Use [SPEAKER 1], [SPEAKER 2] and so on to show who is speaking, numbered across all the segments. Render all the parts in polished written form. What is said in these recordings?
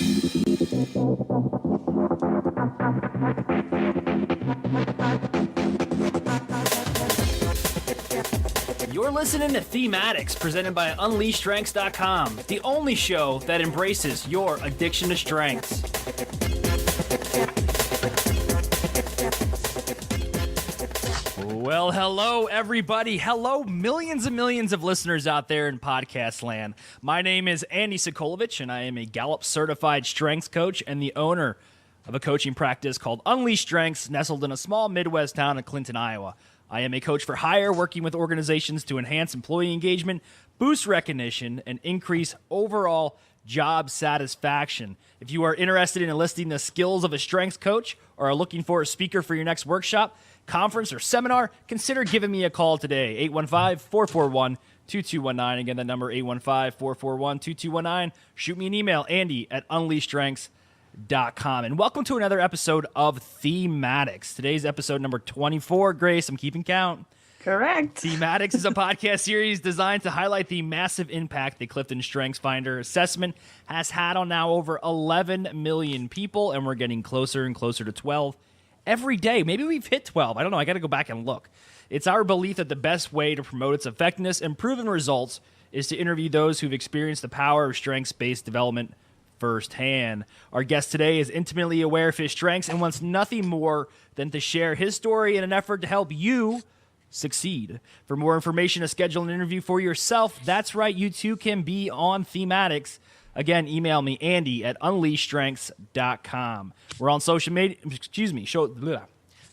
[SPEAKER 1] You're listening to Thematics, presented by UnleashStrengths.com, the only show that embraces your addiction to strengths. Well, hello, everybody. Hello, millions and millions of listeners out there in podcast land. My name is Andy Sokolovich, and I am a Gallup-certified strengths coach and the owner of a coaching practice called Unleash Strengths, nestled in a small Midwest town of Clinton, Iowa. I am a coach for hire, working with organizations to enhance employee engagement, boost recognition, and increase overall job satisfaction. If you are interested in enlisting the skills of a strengths coach or are looking for a speaker for your next workshop, conference, or seminar, consider giving me a call today, 815-441-2219. Again, that number, 815-441-2219. Shoot me an email, andy@unleashstrengths.com. And welcome to another episode of Thematics. Today's episode number 24. Grace, I'm keeping count.
[SPEAKER 2] Correct.
[SPEAKER 1] Thematics is a podcast series designed to highlight the massive impact the Clifton StrengthsFinder assessment has had on now over 11 million people, and we're getting closer and closer to 12 every day. Maybe we've hit 12. I don't know. I got to go back and look. It's our belief that the best way to promote its effectiveness and proven results is to interview those who've experienced the power of strengths-based development firsthand. Our guest today is intimately aware of his strengths and wants nothing more than to share his story in an effort to help you succeed. For more information to schedule an interview for yourself, that's right, you too can be on Thematics. Again, email me, andy@unleashstrengths.com. We're on social media,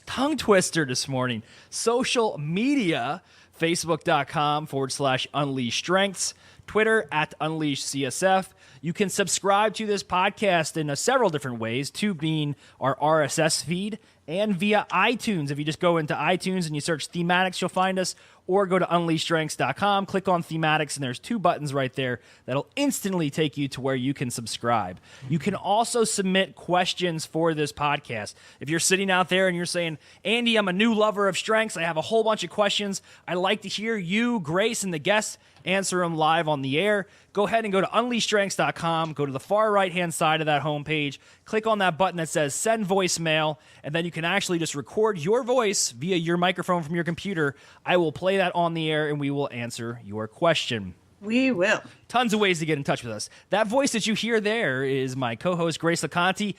[SPEAKER 1] tongue twister this morning. Social media, facebook.com/unleashstrengths, Twitter @unleashcsf. You can subscribe to this podcast in several different ways, two being our RSS feed and via iTunes. If you just go into iTunes and you search Thematics, you'll find us, or go to unleashstrengths.com, click on Thematics, and there's two buttons right there that'll instantly take you to where you can subscribe. You can also submit questions for this podcast. If you're sitting out there and you're saying, Andy, I'm a new lover of strengths, I have a whole bunch of questions, I'd like to hear you, Grace, and the guests answer them live on the air, go ahead and go to unleashstrengths.com, go to the far right-hand side of that homepage, click on that button that says send voicemail, and then you can actually just record your voice via your microphone from your computer. I will play that on the air, and we will answer your question.
[SPEAKER 2] We will.
[SPEAKER 1] Tons of ways to get in touch with us. That voice that you hear there is my co-host, Grace LeConte,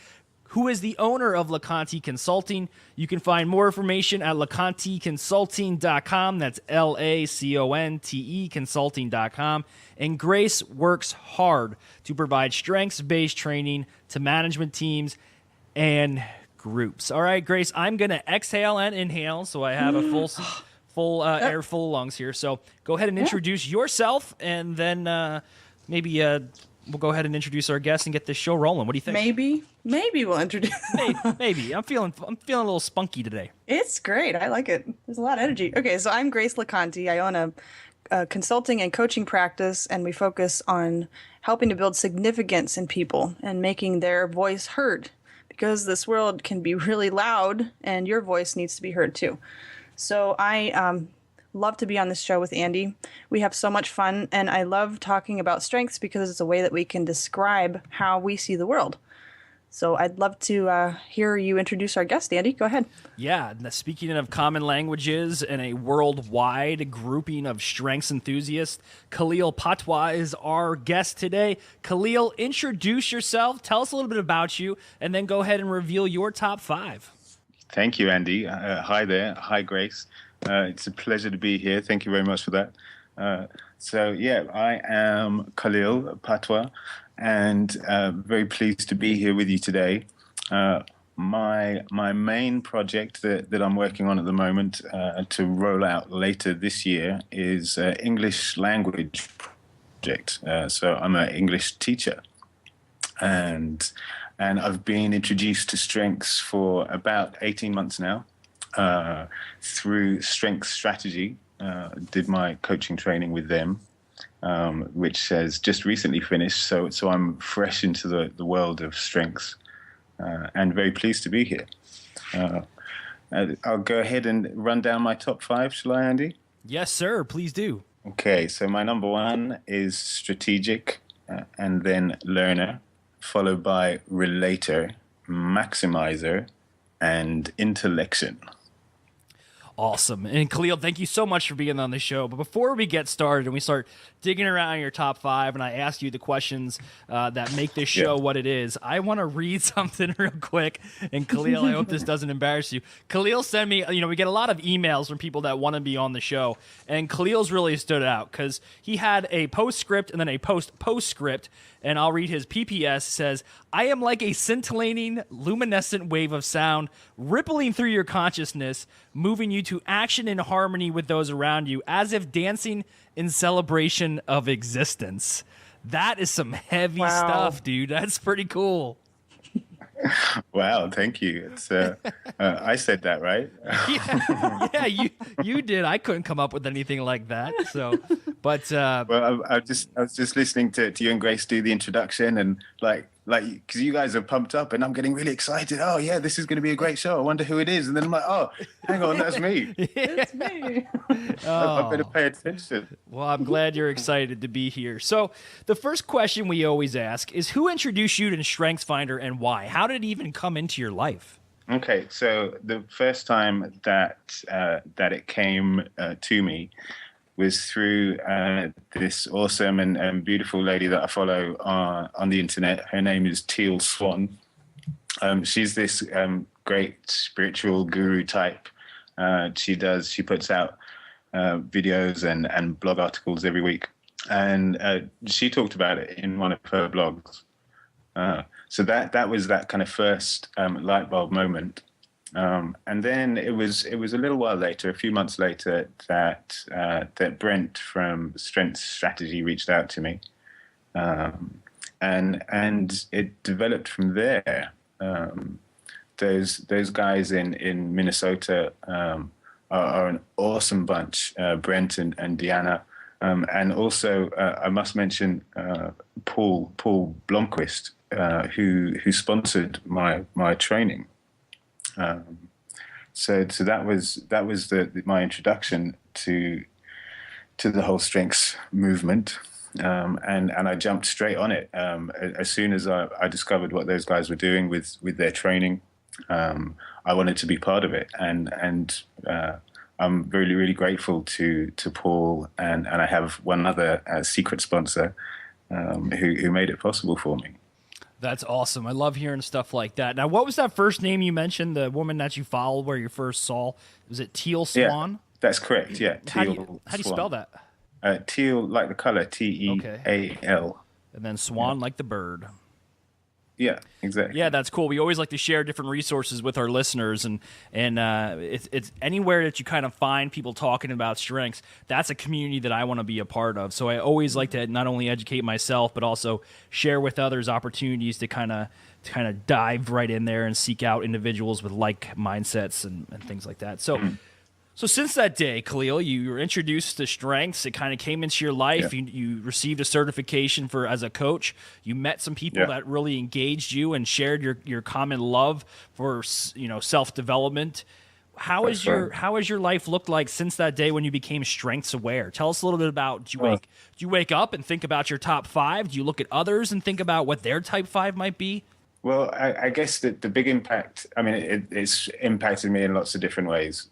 [SPEAKER 1] who is the owner of LeConte Consulting. You can find more information at leconteconsulting.com. That's LACONTE consulting.com. And Grace works hard to provide strengths-based training to management teams and groups. All right, Grace, I'm going to exhale and inhale so I have a full air, full lungs here. So go ahead and introduce yourself, and then maybe we'll go ahead and introduce our guests and get this show rolling. What do you think?
[SPEAKER 2] Maybe we'll introduce.
[SPEAKER 1] Maybe. I'm feeling a little spunky today.
[SPEAKER 2] It's great. I like it. There's a lot of energy. Okay, so I'm Grace LeConte. I own a consulting and coaching practice, and we focus on helping to build significance in people and making their voice heard, because this world can be really loud, and your voice needs to be heard too. So I love to be on this show with Andy. We have so much fun, and I love talking about strengths because it's a way that we can describe how we see the world. So I'd love to hear you introduce our guest, Andy. Go ahead.
[SPEAKER 1] Yeah, speaking of common languages and a worldwide grouping of strengths enthusiasts, Khalil Patwa is our guest today. Khalil, introduce yourself, tell us a little bit about you, and then go ahead and reveal your top 5.
[SPEAKER 3] Thank you, Andy. Hi there. Hi, Grace. It's a pleasure to be here. Thank you very much for that. I am Khalil Patwa, and very pleased to be here with you today. My main project that I'm working on at the moment to roll out later this year is English language project. So I'm an English teacher, and I've been introduced to strengths for about 18 months now through Strength Strategy. Did my coaching training with them, which has just recently finished. So I'm fresh into the world of strengths, and very pleased to be here. I'll go ahead and run down my top 5, shall I, Andy?
[SPEAKER 1] Yes, sir. Please do.
[SPEAKER 3] Okay, so my number 1 is strategic, and then learner, followed by relator, maximizer, and intellection.
[SPEAKER 1] Awesome. And Khalil, thank you so much for being on the show. But before we get started and we start digging around your top 5 and I ask you the questions that make this show what it is, I want to read something real quick. And Khalil, I hope this doesn't embarrass you. Khalil sent me, we get a lot of emails from people that want to be on the show. And Khalil's really stood out because he had a postscript and then a postscript. And I'll read his PPS. Says, I am like a scintillating, luminescent wave of sound rippling through your consciousness, moving you to action in harmony with those around you, as if dancing in celebration of existence. That is some heavy stuff, dude. That's pretty cool.
[SPEAKER 3] Wow, thank you. It's I said that, right?
[SPEAKER 1] yeah, you did. I couldn't come up with anything like that. So, but
[SPEAKER 3] well, I was just listening to you and Grace do the introduction, and like because you guys are pumped up, and I'm getting really excited. Oh yeah, this is going to be a great show. I wonder who it is, and then I'm like, oh, hang on, that's me.
[SPEAKER 2] It's me.
[SPEAKER 3] I better pay attention.
[SPEAKER 1] Well, I'm glad you're excited to be here. So the first question we always ask is, who introduced you to StrengthsFinder and why? How did it even come into your life?
[SPEAKER 3] Okay, so the first time that it came to me was through this awesome and beautiful lady that I follow on the internet. Her name is Teal Swan. She's this great spiritual guru type. She puts out videos and blog articles every week. And she talked about it in one of her blogs. So that was that kind of first light bulb moment. And then it was a little while later, a few months later, that Brent from Strength Strategy reached out to me, and it developed from there. Those guys in Minnesota are an awesome bunch, Brent and Deanna, and also I must mention Paul Blomqvist, who sponsored my training. So that was my introduction to the whole strengths movement, and I jumped straight on it as soon as I discovered what those guys were doing with their training. I wanted to be part of it, and I'm really, really grateful to Paul, and I have one other secret sponsor who made it possible for me.
[SPEAKER 1] That's awesome. I love hearing stuff like that. Now, what was that first name you mentioned, the woman that you followed where you first saw? Was it Teal Swan?
[SPEAKER 3] Yeah, that's correct, yeah.
[SPEAKER 1] How do you spell that?
[SPEAKER 3] Teal, like the color, Teal.
[SPEAKER 1] And then Swan, like the bird.
[SPEAKER 3] Yeah, exactly.
[SPEAKER 1] Yeah, that's cool. We always like to share different resources with our listeners, and it's anywhere that you kind of find people talking about strengths, that's a community that I want to be a part of. So I always like to not only educate myself, but also share with others opportunities to kind of dive right in there and seek out individuals with like mindsets and things like that. So. So since that day, Khalil, you were introduced to strengths. It kind of came into your life. Yeah. You received a certification as a coach. You met some people that really engaged you and shared your common love for self-development. How has your life looked like since that day when you became strengths aware? Tell us a little bit about. Do you wake up and think about your top 5? Do you look at others and think about what their type 5 might be?
[SPEAKER 3] Well, I guess the big impact. I mean, it's impacted me in lots of different ways.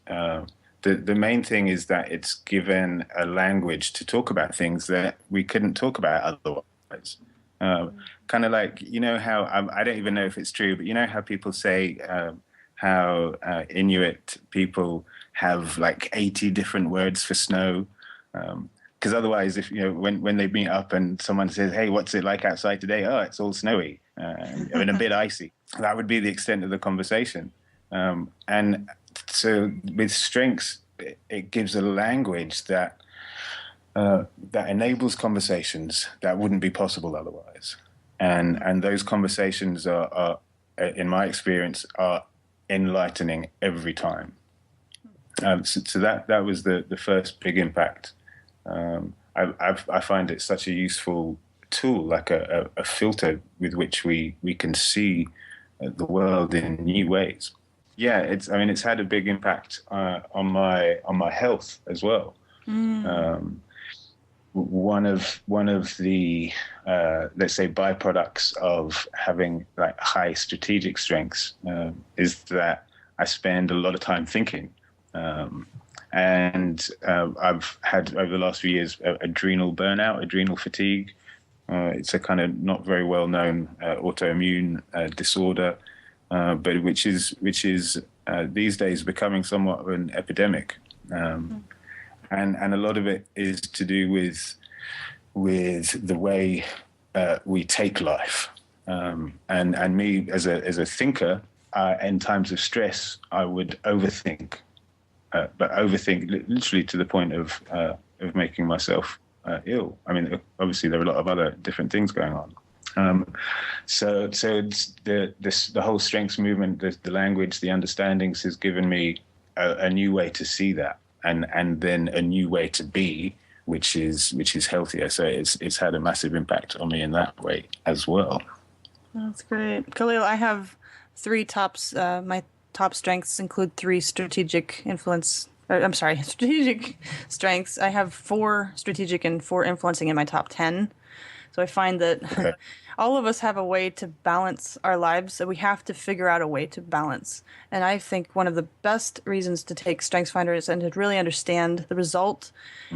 [SPEAKER 3] The main thing is that it's given a language to talk about things that we couldn't talk about otherwise. Kind of like, how, I don't even know if it's true, but how people say how Inuit people have like 80 different words for snow. Because otherwise, if when they meet up and someone says, hey, what's it like outside today? Oh, it's all snowy and a bit icy. That would be the extent of the conversation. And so with strengths, it gives a language that enables conversations that wouldn't be possible otherwise. And those conversations are, in my experience, are enlightening every time. So that was the first big impact. I find it such a useful tool, like a filter with which we can see the world in new ways. Yeah, it's had a big impact on my health as well. one of the let's say byproducts of having like high strategic strengths is that I spend a lot of time thinking, and I've had over the last few years adrenal burnout, adrenal fatigue. It's a kind of not very well known autoimmune disorder, but which is these days becoming somewhat of an epidemic. And a lot of it is to do with the way we take life. And me as a thinker, in times of stress, I would overthink, but overthink literally to the point of making myself ill. I mean, obviously there are a lot of other different things going on. So it's the whole strengths movement, the language, the understandings has given me a new way to see that. And then a new way to be, which is healthier. So it's had a massive impact on me in that way as well.
[SPEAKER 2] That's great. Khalil, I have three tops. My top strengths include strategic strengths. I have 4 strategic and 4 influencing in my top 10. So I find that all of us have a way to balance our lives, so we have to figure out a way to balance. And I think one of the best reasons to take StrengthsFinder and to really understand the result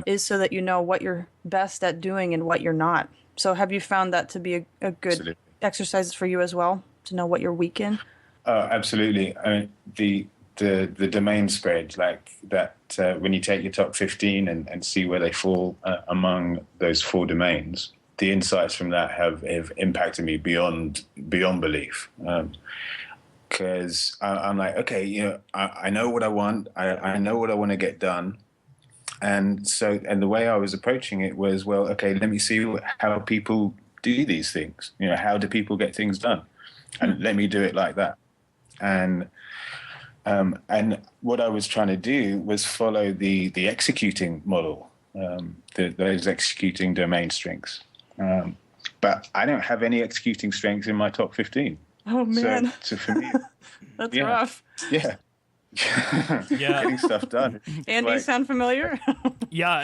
[SPEAKER 2] is so that you know what you're best at doing and what you're not. So have you found that to be a good
[SPEAKER 3] Absolutely.
[SPEAKER 2] exercise for you as well, to know what you're weak in?
[SPEAKER 3] Absolutely. I mean, the domain spread, like that, when you take your top 15 and see where they fall among those 4 domains, the insights from that have impacted me beyond belief. Because I'm like, okay, I know what I want. I know what I want to get done. And the way I was approaching it was, well, okay, let me see how people do these things. How do people get things done? And let me do it like that. And what I was trying to do was follow the executing model, those executing domain strengths. But I don't have any executing strengths in my top 15.
[SPEAKER 2] Oh, man.
[SPEAKER 3] So for me,
[SPEAKER 2] that's rough.
[SPEAKER 3] Yeah. Getting stuff done.
[SPEAKER 2] Andy, sound familiar?
[SPEAKER 1] Yeah,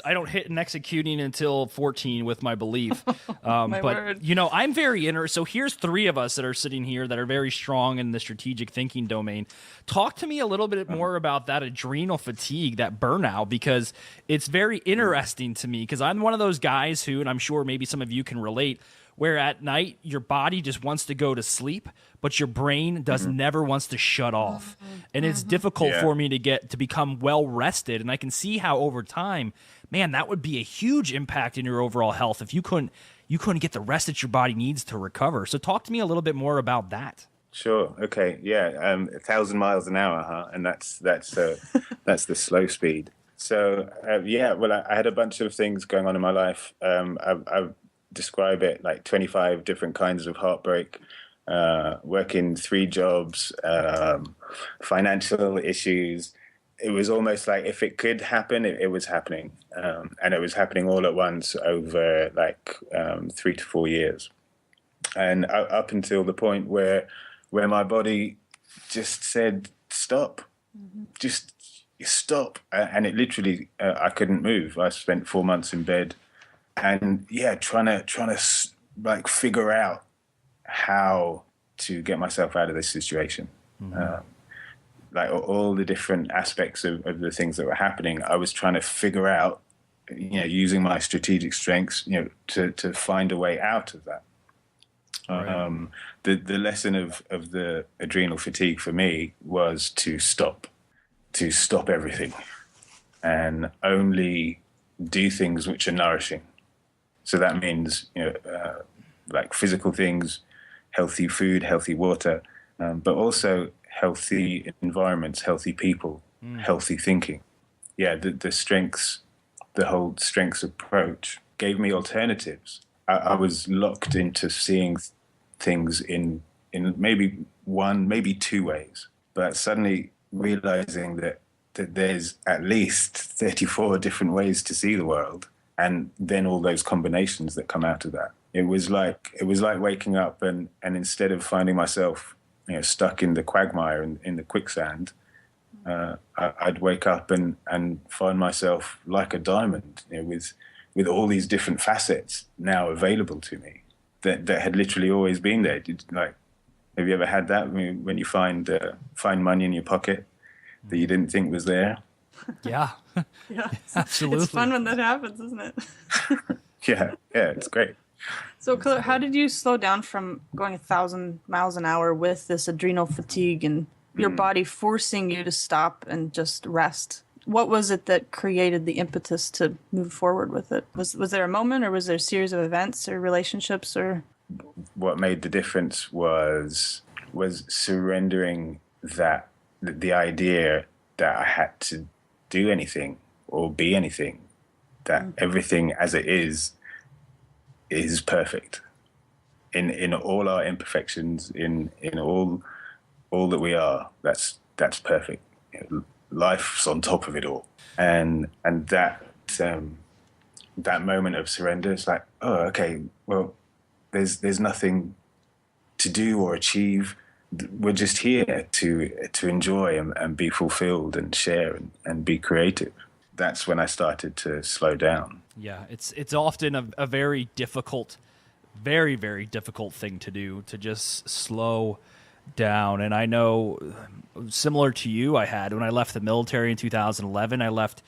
[SPEAKER 1] I don't hit an executing until 14 with my belief.
[SPEAKER 2] My
[SPEAKER 1] but
[SPEAKER 2] word.
[SPEAKER 1] I'm very So here's 3 of us that are sitting here that are very strong in the strategic thinking domain. Talk to me a little bit more about that adrenal fatigue, that burnout, because it's very interesting to me, because I'm one of those guys who, and I'm sure maybe some of you can relate, where at night your body just wants to go to sleep, but your brain never wants to shut off. And it's difficult for me to become well rested. And I can see how over time, man, that would be a huge impact in your overall health if you couldn't get the rest that your body needs to recover. So talk to me a little bit more about that.
[SPEAKER 3] Sure. Okay. Yeah. 1,000 miles an hour, huh? And that's the slow speed. So well, I had a bunch of things going on in my life. I've describe it like 25 different kinds of heartbreak, working 3 jobs, financial issues. It was almost like if it could happen, it was happening. And it was happening all at once over like 3 to 4 years. And up until the point where my body just said, stop, just stop. And it literally, I couldn't move. I spent 4 months in bed. And trying to like figure out how to get myself out of this situation, like all the different aspects of the things that were happening. I was trying to figure out, using my strategic strengths, to find a way out of that. Right. The lesson of the adrenal fatigue for me was to stop everything, and only do things which are nourishing. So that means, like physical things, healthy food, healthy water, but also healthy environments, healthy people, healthy thinking. Yeah, the strengths, the whole strengths approach gave me alternatives. I was locked into seeing things in maybe 1, maybe 2 ways, but suddenly realizing that there's at least 34 different ways to see the world. And then all those combinations that come out of that. It was like waking up and instead of finding myself, stuck in the quagmire in the quicksand, I'd wake up and find myself like a diamond, with with all these different facets now available to me that had literally always been there. Have you ever had that when you find money in your pocket that you didn't think was there?
[SPEAKER 1] Yeah.
[SPEAKER 2] Yeah.
[SPEAKER 1] Absolutely.
[SPEAKER 2] It's fun when that happens, isn't it?
[SPEAKER 3] Yeah, it's great.
[SPEAKER 2] So, Khalil, how did you slow down from going 1,000 miles an hour with this adrenal fatigue and your body forcing you to stop and just rest? What was it that created the impetus to move forward with it? Was there a moment, or was there a series of events or relationships, or?
[SPEAKER 3] What made the difference was surrendering that the idea that I had to do anything or be anything, that everything as it is perfect in all our imperfections, in all that we are. That's perfect. Life's on top of it all, and that moment of surrender is like, oh, okay, well, there's nothing to do or achieve. We're just here to enjoy and be fulfilled and share and be creative. That's when I started to slow down.
[SPEAKER 1] Yeah, it's often a very difficult, very, very difficult thing to do, to just slow down. And I know, similar to you, I had when I left the military in 2011, I left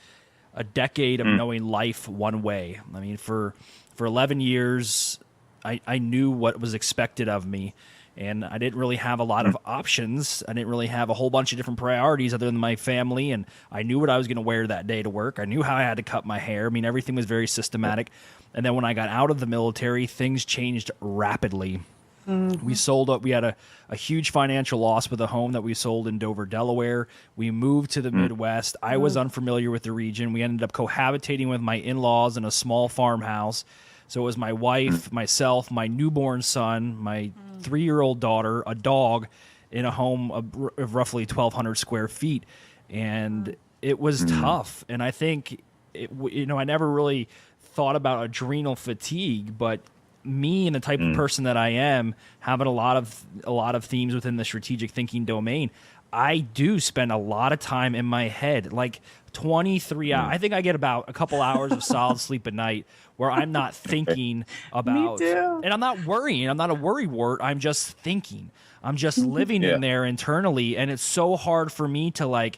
[SPEAKER 1] a decade of knowing life one way. I mean, for 11 years, I knew what was expected of me. And I didn't really have a lot of options. I didn't really have a whole bunch of different priorities other than my family. And I knew what I was going to wear that day to work. I knew how I had to cut my hair. I mean, everything was very systematic. And then when I got out of the military, things changed rapidly. We sold up. We had a huge financial loss with a home that we sold in Dover, Delaware. We moved to the Midwest. I was unfamiliar with the region. We ended up cohabitating with my in-laws in a small farmhouse. So it was my wife, myself, my newborn son, my 3-year-old daughter, a dog, in a home of roughly 1,200 square feet. And it was tough. And I think, I never really thought about adrenal fatigue, but me and the type of person that I am, having a lot of themes within the strategic thinking domain, I do spend a lot of time in my head, like 23 hours. I think I get about a couple hours of solid sleep a night where I'm not thinking about,
[SPEAKER 2] Me too.
[SPEAKER 1] and I'm not worrying. I'm not a worrywart. I'm just thinking. I'm just living in there internally. And it's so hard for me to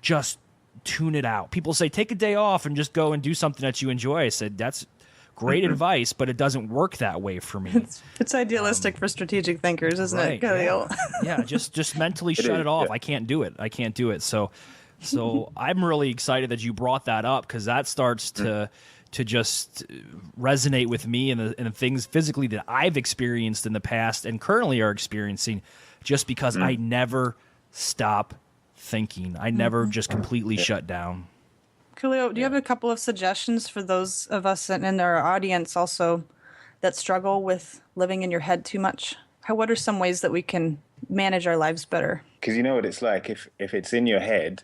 [SPEAKER 1] just tune it out. People say, take a day off and just go and do something that you enjoy. I said, that's great advice, but it doesn't work that way for me.
[SPEAKER 2] It's idealistic for strategic thinkers, isn't it, Khalil?
[SPEAKER 1] Yeah, just mentally shut it off. Yeah. I can't do it. So I'm really excited that you brought that up, because that starts to just resonate with me and the things physically that I've experienced in the past and currently are experiencing, just because I never stop thinking. I never just completely shut down.
[SPEAKER 2] Khalil, do you have a couple of suggestions for those of us in our audience also that struggle with living in your head too much? What are some ways that we can manage our lives better?
[SPEAKER 3] Because you know what it's like, if it's in your head,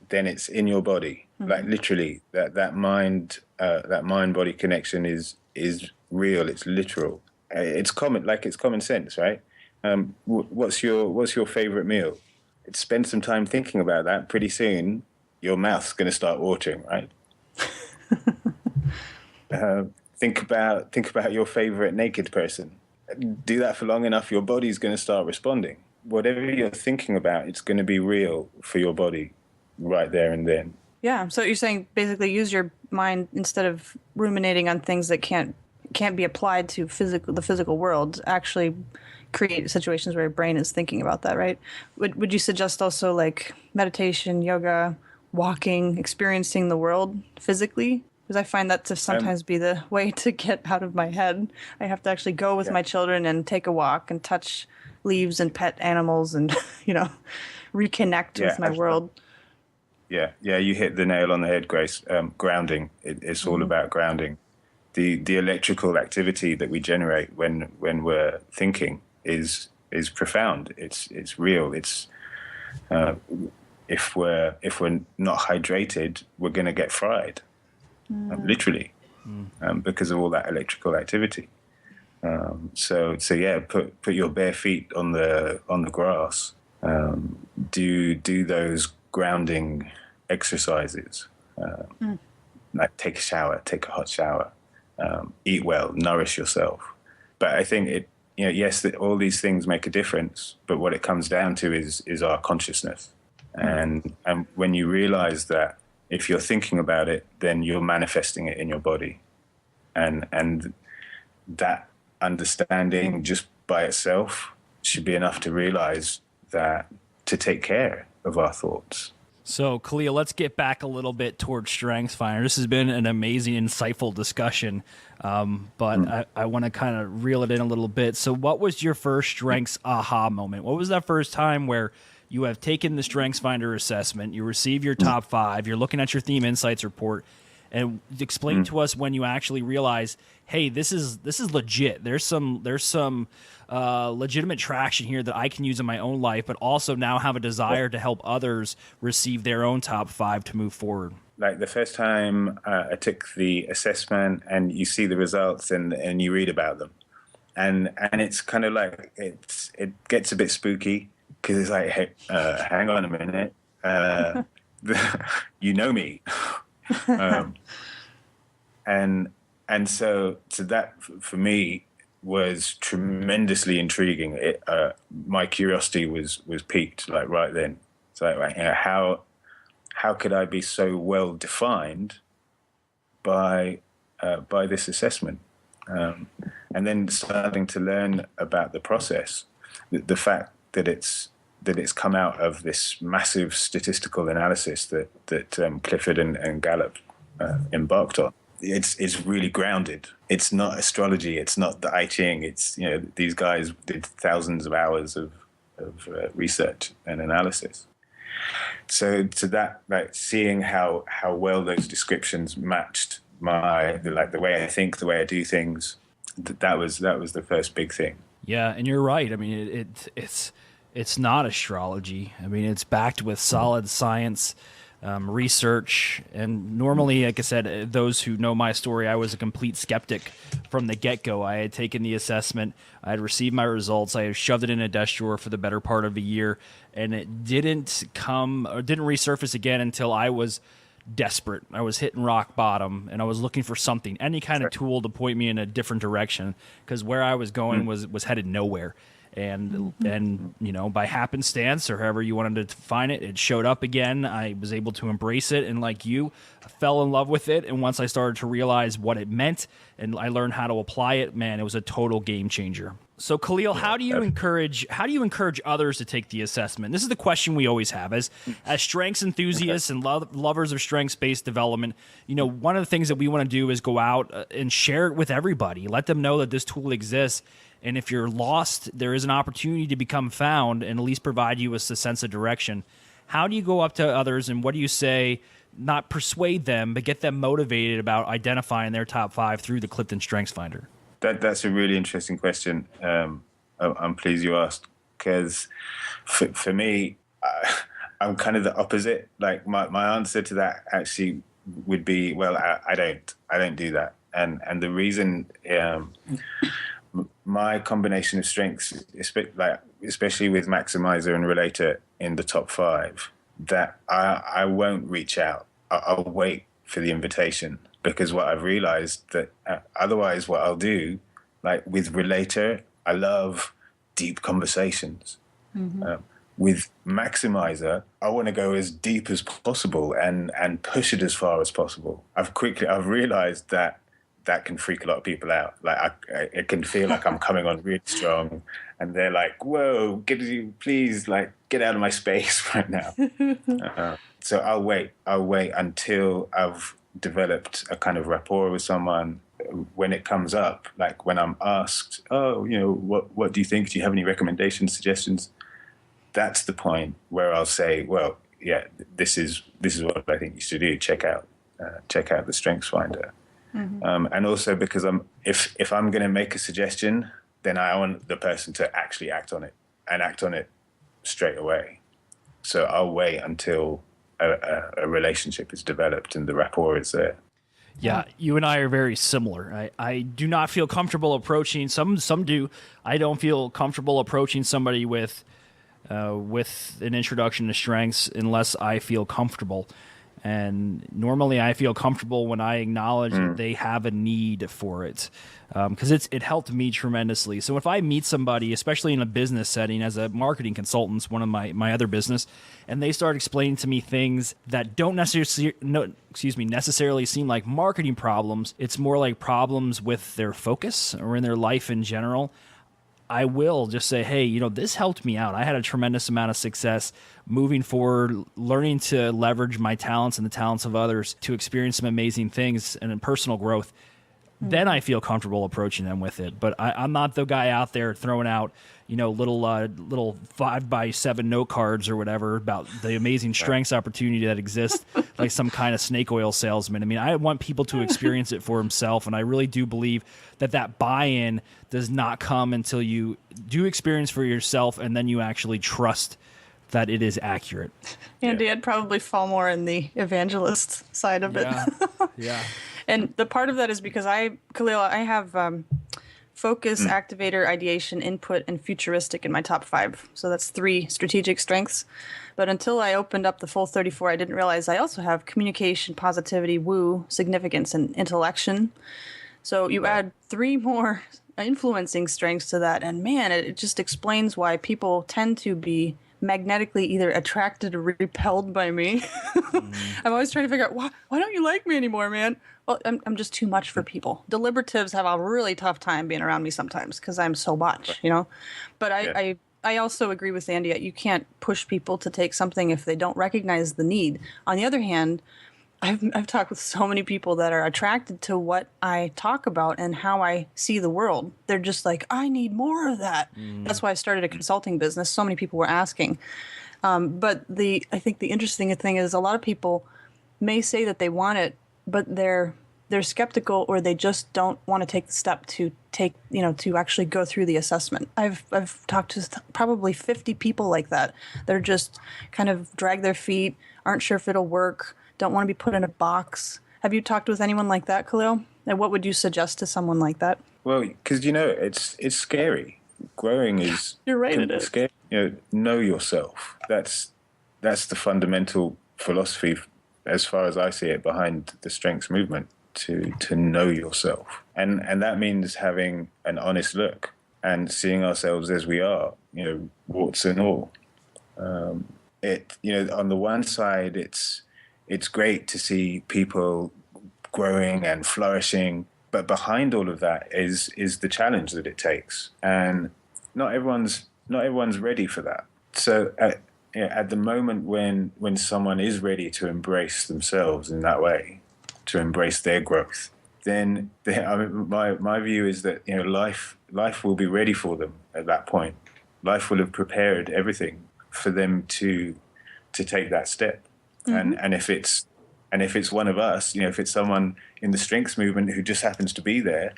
[SPEAKER 3] then it's in your body. Like literally, that mind body connection is real. It's literal. It's common sense, right? What's your favorite meal? Spend some time thinking about that. Pretty soon, your mouth's going to start watering, right? Think about your favorite naked person. Do that for long enough, your body's going to start responding. Whatever you're thinking about, it's going to be real for your body right there and then.
[SPEAKER 2] Yeah, so you're saying basically use your mind instead of ruminating on things that can't be applied to the physical world. Actually create situations where your brain is thinking about that, right? Would you suggest also like meditation, yoga, walking, experiencing the world physically? Because I find that to sometimes be the way to get out of my head. I have to actually go with my children and take a walk and touch leaves and pet animals and, reconnect with my world.
[SPEAKER 3] Yeah, you hit the nail on the head, Grace. Grounding. It's all about grounding. The electrical activity that we generate when we're thinking is profound. It's real. It's if we're not hydrated, we're going to get fried, literally, because of all that electrical activity. So yeah, put your bare feet on the grass. Do those grounding exercises. like take a shower, take a hot shower, eat well, nourish yourself. But I think yes, that all these things make a difference, but what it comes down to is our consciousness. And when you realize that if you're thinking about it, then you're manifesting it in your body. And that understanding just by itself should be enough to realize that to take care of our thoughts.
[SPEAKER 1] So, Khalil, let's get back a little bit towards StrengthsFinder. This has been an amazing, insightful discussion, but I want to kind of reel it in a little bit. So what was your first Strengths aha moment? What was that first time where you have taken the StrengthsFinder assessment, you receive your top 5, you're looking at your Theme Insights report, and explain to us when you actually realize, hey, this is legit. There's some legitimate traction here that I can use in my own life, but also now have a desire to help others receive their own top 5 to move forward.
[SPEAKER 3] Like the first time I took the assessment, and you see the results and you read about them, and it's kind of like it gets a bit spooky because it's like, hey, hang on a minute, you know me. And so that for me was tremendously intriguing. My curiosity was piqued like right then. It's like, how could I be so well defined by this assessment? And then starting to learn about the process, the fact that it's come out of this massive statistical analysis that Clifford and Gallup embarked on. It's really grounded. It's not astrology. It's not the I Ching. It's, these guys did thousands of hours of research and analysis. So to that, like seeing how well those descriptions matched the way I think, the way I do things, that was the first big thing.
[SPEAKER 1] Yeah, and you're right. I mean, it's not astrology. I mean, it's backed with solid science. Research, and normally, like I said, those who know my story, I was a complete skeptic from the get-go. I had taken the assessment, I had received my results, I had shoved it in a desk drawer for the better part of a year, and it didn't resurface again until I was desperate. I was hitting rock bottom, and I was looking for something, any kind of tool to point me in a different direction, because where I was going was headed nowhere. And by happenstance, or however you wanted to define it, it showed up again. I was able to embrace it, and like you, I fell in love with it. And once I started to realize what it meant and I learned how to apply it, man, it was a total game changer. So Khalil, how do you encourage others to take the assessment? This is the question we always have as strengths enthusiasts and lovers of strengths-based development. One of the things that we want to do is go out and share it with everybody. Let them know that this tool exists. And if you're lost, there is an opportunity to become found and at least provide you with a sense of direction. How do you go up to others and what do you say, not persuade them, but get them motivated about identifying their top 5 through the Clifton StrengthsFinder?
[SPEAKER 3] That's a really interesting question. I'm pleased you asked, because for me, I'm kind of the opposite. Like my answer to that actually would be, well, I don't do that. And the reason, my combination of strengths, especially with Maximizer and Relator in the top 5, that I won't reach out. I'll wait for the invitation, because what I've realized that otherwise what I'll do, like with Relator, I love deep conversations. With Maximizer, I want to go as deep as possible and push it as far as possible. I've realized that can freak a lot of people out. Like it can feel like I'm coming on really strong, and they're like, "Whoa, please, like, get out of my space right now." So I'll wait until I've developed a kind of rapport with someone. When it comes up, like when I'm asked, "Oh, what do you think? Do you have any recommendations, suggestions?" That's the point where I'll say, "Well, yeah, this is what I think you should do. Check out the StrengthsFinder." And also because if I'm going to make a suggestion, then I want the person to actually act on it straight away. So I'll wait until a relationship is developed and the rapport is there.
[SPEAKER 1] Yeah, you and I are very similar. I do not feel comfortable approaching some do. I don't feel comfortable approaching somebody with an introduction to strengths unless I feel comfortable. And normally I feel comfortable when I acknowledge that they have a need for it, because it helped me tremendously. So if I meet somebody, especially in a business setting as a marketing consultant, one of my other business, and they start explaining to me things that don't necessarily seem like marketing problems, it's more like problems with their focus or in their life in general, I will just say, hey, this helped me out. I had a tremendous amount of success moving forward, learning to leverage my talents and the talents of others to experience some amazing things and in personal growth. Then I feel comfortable approaching them with it. But I'm not the guy out there throwing out, little 5x7 note cards or whatever about the amazing strengths opportunity that exists, like some kind of snake oil salesman. I mean, I want people to experience it for themselves, and I really do believe that buy-in does not come until you do experience for yourself, and then you actually trust that it is accurate.
[SPEAKER 2] Andy, I'd probably fall more in the evangelist side of it.
[SPEAKER 1] Yeah.
[SPEAKER 2] And the part of that is because Khalil, I have focus, activator, ideation, input, and futuristic in my top 5. So that's 3 strategic strengths. But until I opened up the full 34, I didn't realize I also have communication, positivity, woo, significance, and intellection. So you add 3 more influencing strengths to that, and man, it just explains why people tend to be magnetically either attracted or repelled by me. I'm always trying to figure out, why don't you like me anymore, man? Well, I'm just too much for people. Deliberatives have a really tough time being around me sometimes because I'm so much, But I also agree with Andy. You can't push people to take something if they don't recognize the need. On the other hand, I've talked with so many people that are attracted to what I talk about and how I see the world. They're just like, I need more of that. That's why I started a consulting business. So many people were asking. But I think the interesting thing is a lot of people may say that they want it, but they're skeptical, or they just don't want to take the step to to actually go through the assessment. I've talked to probably 50 people like that. They're just kind of drag their feet, aren't sure if it'll work, don't want to be put in a box. Have you talked with anyone like that, Khalil? And what would you suggest to someone like that?
[SPEAKER 3] Well, because it's scary. Growing is
[SPEAKER 2] You're right, it is
[SPEAKER 3] scary. Know yourself. That's the fundamental philosophy, as far as I see it, behind the strengths movement. To know yourself, and that means having an honest look and seeing ourselves as we are, warts and all. On the one side, it's great to see people growing and flourishing, but behind all of that is the challenge that it takes, and not everyone's ready for that. So at the moment when someone is ready to embrace themselves in that way, to embrace their growth, then my view is that life will be ready for them at that point. Life will have prepared everything for them to take that step. And if it's one of us, if it's someone in the strengths movement who just happens to be there,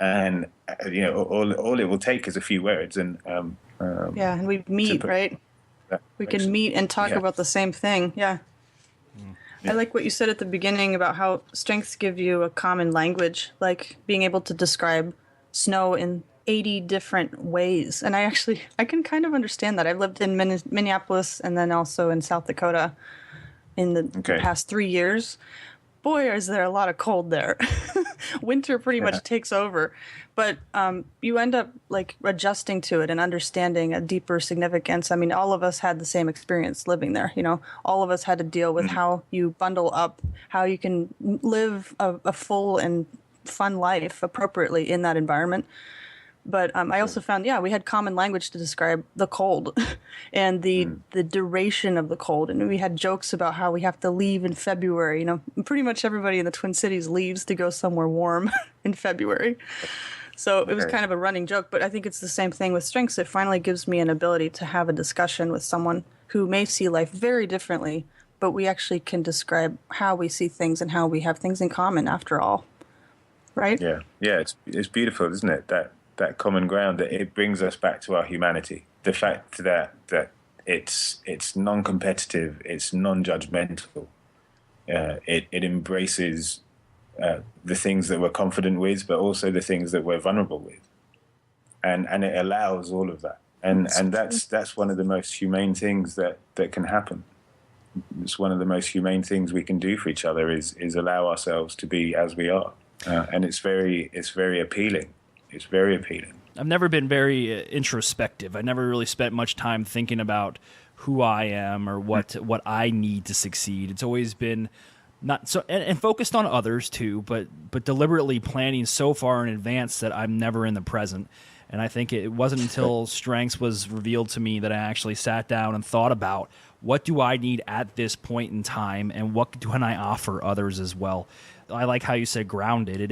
[SPEAKER 3] and all it will take is a few words, and
[SPEAKER 2] and we meet, right? We can meet and talk about the same thing. Yeah. I like what you said at the beginning about how strengths give you a common language, like being able to describe snow in 80 different ways. And I can kind of understand that. I've lived in Minneapolis and then also in South Dakota in the past 3 years. Boy, is there a lot of cold there. Winter pretty much takes over. But you end up like adjusting to it and understanding a deeper significance. I mean, all of us had the same experience living there. All of us had to deal with how you bundle up, how you can live a full and fun life appropriately in that environment. But I also found, we had common language to describe the cold and the duration of the cold. And we had jokes about how we have to leave in February. Pretty much everybody in the Twin Cities leaves to go somewhere warm in February. So it was kind of a running joke. But I think it's the same thing with strengths. It finally gives me an ability to have a discussion with someone who may see life very differently, but we actually can describe how we see things and how we have things in common after all. Right?
[SPEAKER 3] Yeah. It's beautiful, isn't it? That common ground, that it brings us back to our humanity. The fact that it's non-competitive, it's non-judgmental. It embraces the things that we're confident with, but also the things that we're vulnerable with, and it allows all of that. And that's one of the most humane things that can happen. it's one of the most humane things we can do for each other is allow ourselves to be as we are, and it's very appealing. It's very appealing.
[SPEAKER 1] I've never been very introspective. I never really spent much time thinking about who I am or what I need to succeed. It's always been not so and focused on others too, but deliberately planning so far in advance that I'm never in the present. And I think it wasn't until Strengths was revealed to me that I actually sat down and thought about what do I need at this point in time and what can I offer others as well. I like how you said grounded. It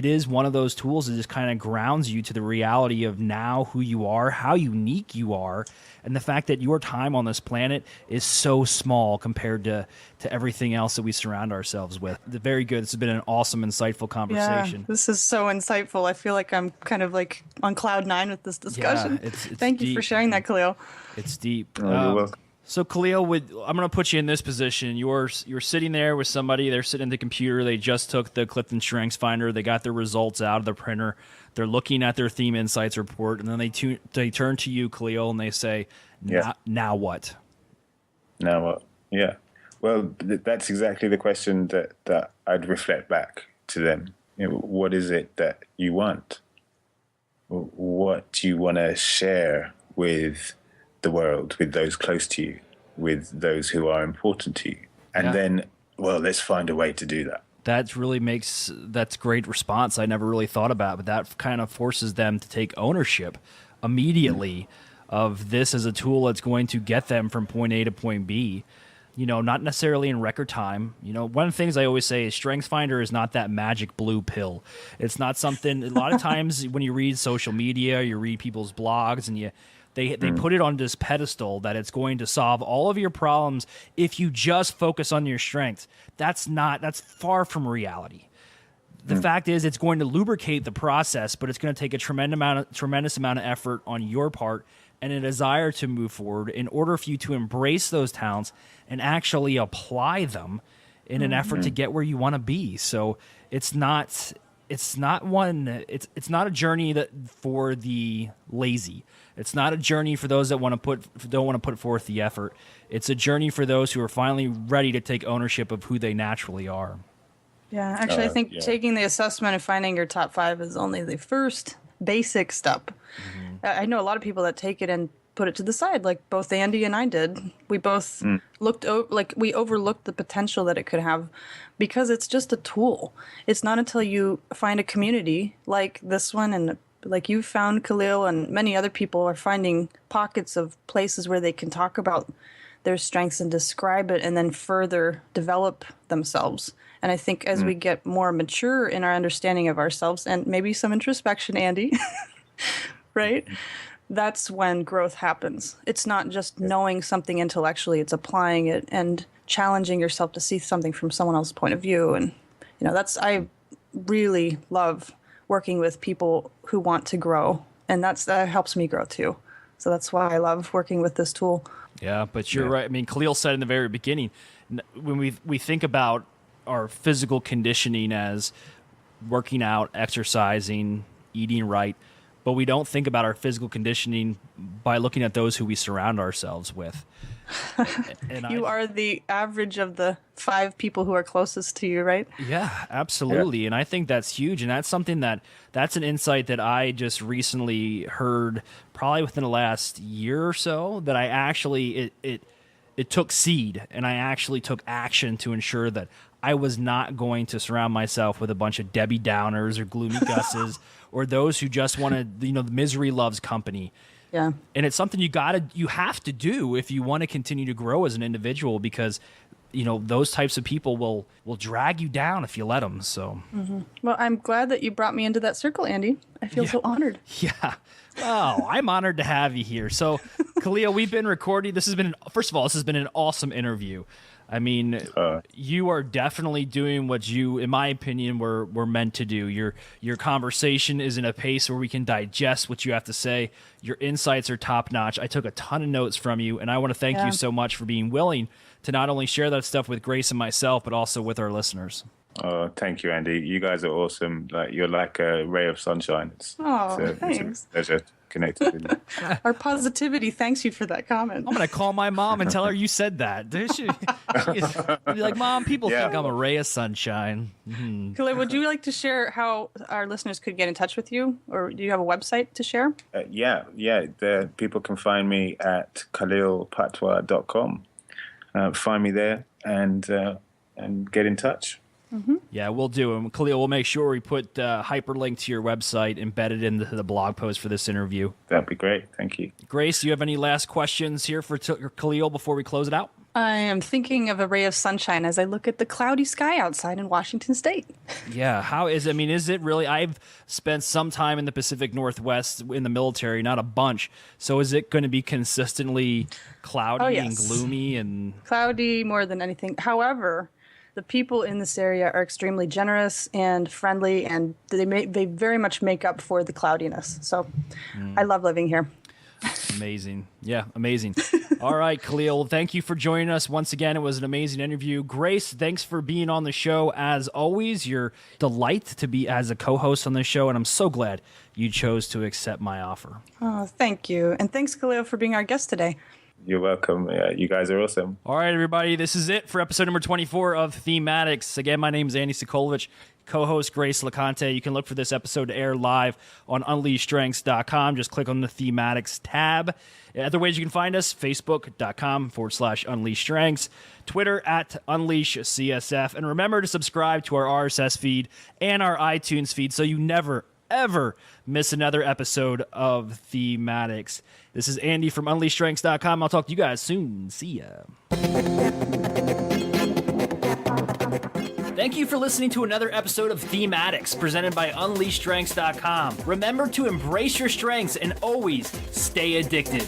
[SPEAKER 1] is one of those tools that just kind of grounds you to the reality of now who you are, how unique you are, and the fact that your time on this planet is so small compared to everything else that we surround ourselves with. Very good. This has been an awesome, insightful conversation.
[SPEAKER 2] Yeah, this is so insightful. I feel like I'm kind of like on cloud nine with this discussion.
[SPEAKER 1] Yeah, it's
[SPEAKER 2] Thank you for sharing that, Khalil.
[SPEAKER 1] It's deep.
[SPEAKER 3] Oh, you're welcome.
[SPEAKER 1] So Khalil, I'm going to put you in this position. You're sitting there with somebody. They're sitting at the computer. They just took the Clifton Strengths Finder. They got their results out of the printer. They're looking at their Theme Insights report, and then they turn to you, Khalil, and they say, "Now what?"
[SPEAKER 3] Now what? Yeah. Well, that's exactly the question that I'd reflect back to them. What is it that you want? What do you want to share with the world, with those close to you, with those who are important to you? And then, well, let's find a way to do that.
[SPEAKER 1] That's great response. I never really thought about, but that kind of forces them to take ownership immediately of this as a tool that's going to get them from point A to point B. Not necessarily in record time. One of the things I always say is StrengthsFinder is not that magic blue pill. It's not something, a lot of times when you read social media, you read people's blogs, and they put it on this pedestal that it's going to solve all of your problems if you just focus on your strengths. That's far from reality. The fact is it's going to lubricate the process, but it's going to take a tremendous amount of effort on your part and a desire to move forward in order for you to embrace those talents and actually apply them in an effort to get where you want to be. So it's not a journey for the lazy. It's not a journey for those that don't want to put forth the effort. It's a journey for those who are finally ready to take ownership of who they naturally are.
[SPEAKER 2] Yeah, actually, I think taking the assessment and finding your top 5 is only the first basic step. I know a lot of people that take it and put it to the side, like both Andy and I did. We both we overlooked the potential that it could have because it's just a tool. It's not until you find a community like this one and like you found, Khalil, and many other people are finding pockets of places where they can talk about their strengths and describe it and then further develop themselves. And I think as we get more mature in our understanding of ourselves and maybe some introspection, Andy, right? That's when growth happens. It's not just knowing something intellectually, it's applying it and challenging yourself to see something from someone else's point of view. And, I really love working with people who want to grow. And that helps me grow too. So that's why I love working with this tool.
[SPEAKER 1] Yeah, but you're right. I mean, Khalil said in the very beginning, when we think about our physical conditioning as working out, exercising, eating right, but we don't think about our physical conditioning by looking at those who we surround ourselves with. And
[SPEAKER 2] you are the average of the 5 people who are closest to you, right?
[SPEAKER 1] Yeah, absolutely. Yeah. And I think that's huge. And that's something that's an insight that I just recently heard probably within the last year or so that I actually, it took seed and I actually took action to ensure that I was not going to surround myself with a bunch of Debbie Downers or gloomy Gusses or those who just want to, the misery loves company.
[SPEAKER 2] Yeah.
[SPEAKER 1] And it's something you have to do if you want to continue to grow as an individual because, those types of people will drag you down if you let them. So,
[SPEAKER 2] Well, I'm glad that you brought me into that circle, Andy. I feel so honored.
[SPEAKER 1] Yeah. Well, I'm honored to have you here. So, Khalil, we've been recording. This has been an awesome interview. I mean, you are definitely doing what you, in my opinion, were meant to do. Your conversation is in a pace where we can digest what you have to say. Your insights are top notch. I took a ton of notes from you, and I want to thank you so much for being willing to not only share that stuff with Grace and myself, but also with our listeners.
[SPEAKER 3] Oh, thank you, Andy. You guys are awesome. Like you're like a ray of sunshine. It's
[SPEAKER 2] Thanks.
[SPEAKER 3] a pleasure connecting with you.
[SPEAKER 2] Our positivity thanks you for that comment.
[SPEAKER 1] I'm gonna call my mom and tell her you said that. She'll be like, Mom, people think I'm a ray of sunshine.
[SPEAKER 2] Khalil, would you like to share how our listeners could get in touch with you, or do you have a website to share?
[SPEAKER 3] People can find me at khalilpatwa.com. Find me there and get in touch.
[SPEAKER 1] Yeah, we'll do. And Khalil, we'll make sure we put hyperlink to your website embedded into the blog post for this interview.
[SPEAKER 3] That'd be great. Thank you.
[SPEAKER 1] Grace, do you have any last questions here for Khalil before we close it out?
[SPEAKER 2] I am thinking of a ray of sunshine as I look at the cloudy sky outside in Washington State.
[SPEAKER 1] Yeah, is it really? I've spent some time in the Pacific Northwest in the military, not a bunch. So is it going to be consistently cloudy and gloomy and
[SPEAKER 2] cloudy more than anything? However, the people in this area are extremely generous and friendly, and they very much make up for the cloudiness. So I love living here.
[SPEAKER 1] Amazing. Yeah, amazing. All right, Khalil, thank you for joining us once again. It was an amazing interview. Grace, thanks for being on the show. As always, you're a delight to be as a co-host on the show, and I'm so glad you chose to accept my offer.
[SPEAKER 2] Oh, thank you. And thanks, Khalil, for being our guest today.
[SPEAKER 3] You're welcome. You guys are awesome.
[SPEAKER 1] All right, everybody. This is it for episode number 24 of Thematics. Again, my name is Andy Sokolovich, co-host Grace LeConte. You can look for this episode to air live on unleashstrengths.com. Just click on the Thematics tab. Other ways you can find us, facebook.com/unleashstrengths, Twitter @unleashcsf. And remember to subscribe to our RSS feed and our iTunes feed so you never, ever miss another episode of Thematics. This is Andy from unleashstrengths.com. I'll talk to you guys soon. See ya. Thank you for listening to another episode of Thematics presented by unleashstrengths.com. Remember to embrace your strengths and always stay addicted.